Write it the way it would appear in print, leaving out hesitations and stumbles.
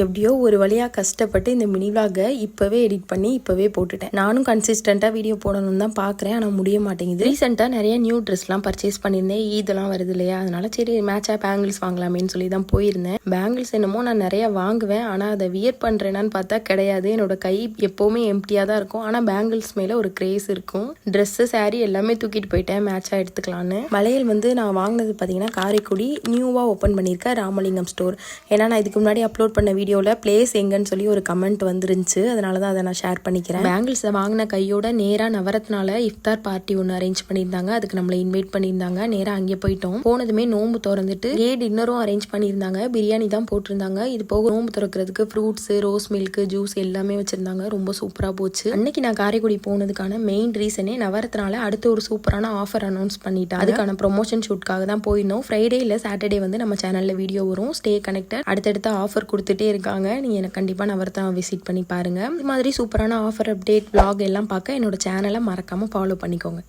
எப்படியோ ஒரு வழியாக கஷ்டப்பட்டு இந்த மினி விலாகை இப்போவே எடிட் பண்ணி இப்போவே போட்டுட்டேன். நானும் கன்சிஸ்டண்ட்டாக வீடியோ போடணும்னு தான் பார்க்குறேன், ஆனால் முடிய மாட்டேங்குது. ரீசெண்டாக நிறைய நியூ ட்ரெஸ்லாம் பர்ச்சேஸ் பண்ணியிருந்தேன். இதெல்லாம் வருது இல்லையா, அதனால சரி மேட்சாக பேங்கிள்ஸ் வாங்கலாமேன்னு சொல்லி தான் போயிருந்தேன். பேங்கிள்ஸ் என்னமோ நான் நிறைய வாங்குவேன், ஆனால் அதை வியர் பண்ணுறேன்னு பார்த்தா கிடையாது. என்னோட கை எப்போவுமே எம்டியாக தான் இருக்கும், ஆனால் பேங்கிள்ஸ் மேலே ஒரு கிரேஸ் இருக்கும். ட்ரெஸ்ஸு சாரீ எல்லாமே தூக்கிட்டு போயிட்டேன் மேட்சாக எடுத்துக்கலான்னு. வளையல் வந்து நான் வாங்கினது பார்த்தீங்கன்னா காரைக்குடி நியூவாக ஓப்பன் பண்ணியிருக்கேன் ராமலிங்கம் ஸ்டோர். ஏன்னா நான் இதுக்கு முன்னாடி அப்லோட் பண்ண வீடியோவில் பிளேஸ் எங்கன்னு சொல்லி ஒரு கமெண்ட் வந்துருந்துச்சு, அதனால தான் அதை நான் ஷேர் பண்ணிக்கிறேன். பேங்கிள்ஸை வாங்கின கையோட நேராக நவரத்னால இஃப்தார் பார்ட்டி ஒன்று அரேஞ்ச் பண்ணியிருந்தாங்க. அதுக்கு நம்மளை இன்வைட் பண்ணியிருந்தாங்க. நேராக அங்கே போயிட்டோம். போனதுமே நோம்பு திறந்துட்டு டின்னரும் அரேஞ்ச் பண்ணியிருந்தாங்க. பிரியாணி தான் போட்டிருந்தாங்க. இது போக நோம்பு திறக்கிறதுக்கு ஃப்ரூட்ஸ், ரோஸ் மில்க், ஜூஸ் எல்லாமே வச்சிருந்தாங்க. ரொம்ப சூப்பராக போச்சு. அன்னைக்கு நான் காரைக்குடி போனதுக்கான மெயின் ரீசனே நவரத்னால அடுத்து ஒரு சூப்பரான ஆஃபர் அனௌன்ஸ் பண்ணிட்டாங்க. அதுக்கான ப்ரொமோஷன் ஷூட்காக தான் போயிருந்தோம். ஃப்ரைடே இல்லை சாட்டர்டே வந்து நம்ம சேனலில் வீடியோ வரும். Stay connected. அடுத்தடுத்த ஆஃபர் கொடுத்துட்டே இருக்காங்க. நீங்கள் எனக்கு கண்டிப்பாக நவரத்னா விசிட் பண்ணி பாருங்கள். இது மாதிரி சூப்பரான ஆஃபர் அப்டேட் vlog எல்லாம் பார்க்க என்னோட சேனலை மறக்காமல் ஃபாலோ பண்ணிக்கோங்க.